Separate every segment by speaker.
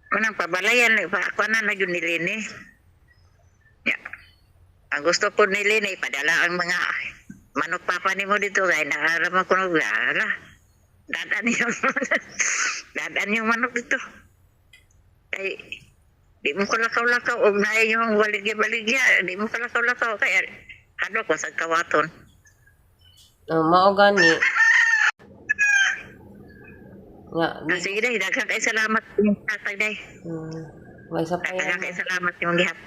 Speaker 1: Unang pabalayan, pa ako na yun ni Lini. Ya. Ang gusto po ni Lini, padala ang mga manok papa ni mo dito, kaya nakarama ko na, dadaan yung, dadaan yung manok dito. Ay, di mo kalakaw-lakaw, o na yung baligya-baligya, di mo kalakaw-lakaw, kaya ano ko sa kawaton.
Speaker 2: Mao gani. Nga,
Speaker 1: Sige day, daghang kay salamat yung tatay day.
Speaker 2: may isa pa yan.
Speaker 1: Daghang kay salamat yung gihap.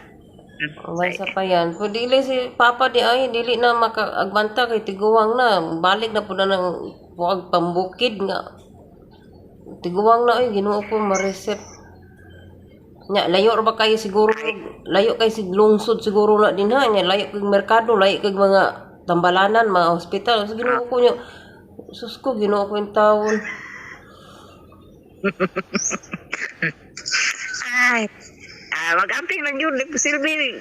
Speaker 2: May isa pa yan. Pero dili si Papa di ay, dili na makaagbanta kay tiguwang na. Balik na po na ng huwag pambukid nga. Tiguwang na ay, ginoo ko ma-receipt. Nya, layo ra ba kayo siguro, layo kayo lungsod siguro na din ha. Nya, layo kag merkado, layo kag mga tambalanan, mga hospital. So, ginoo ko nyo, sus ko, ginoo ko yung taon.
Speaker 1: Ay, mag-amping lang yun, Silvi,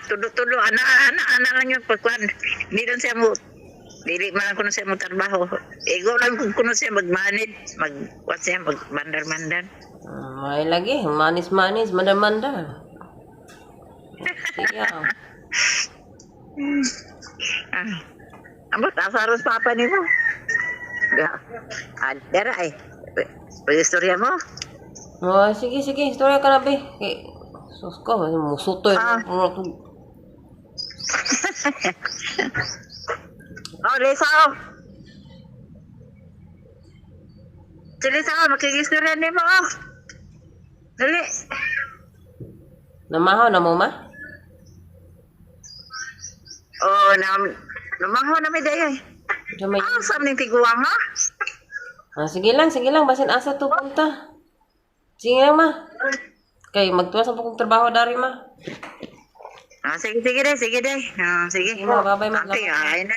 Speaker 1: tudo-tudo, ana lang yun, pagkuhan, hindi lang siya mo, dili man ko na siya mo trabaho, ego lang ko na siya mag-manage, mag-bandar-bandar.
Speaker 2: May lagi, manis-manis, mandar-mandar. Siya.
Speaker 1: Ambot, asaros papa ni mo. Dara ay, pag-istorya mo.
Speaker 2: Sige, istorya ka na, be. Sus ko, musutoy.
Speaker 1: Lisaw. Si Lisaw, makikistorya ni mo. Dali.
Speaker 2: Namahaw na mo, ma?
Speaker 1: Namahaw na may dayay.
Speaker 2: May...
Speaker 1: Saan ning tiguang ha?
Speaker 2: sige lang, basin asa to punta. Sige lang, ma. Kay magtuwas ang pukong trabaho dari, ma.
Speaker 1: Sige day. Sige.
Speaker 2: Sige, ma, bye-bye, ma.
Speaker 1: Ay,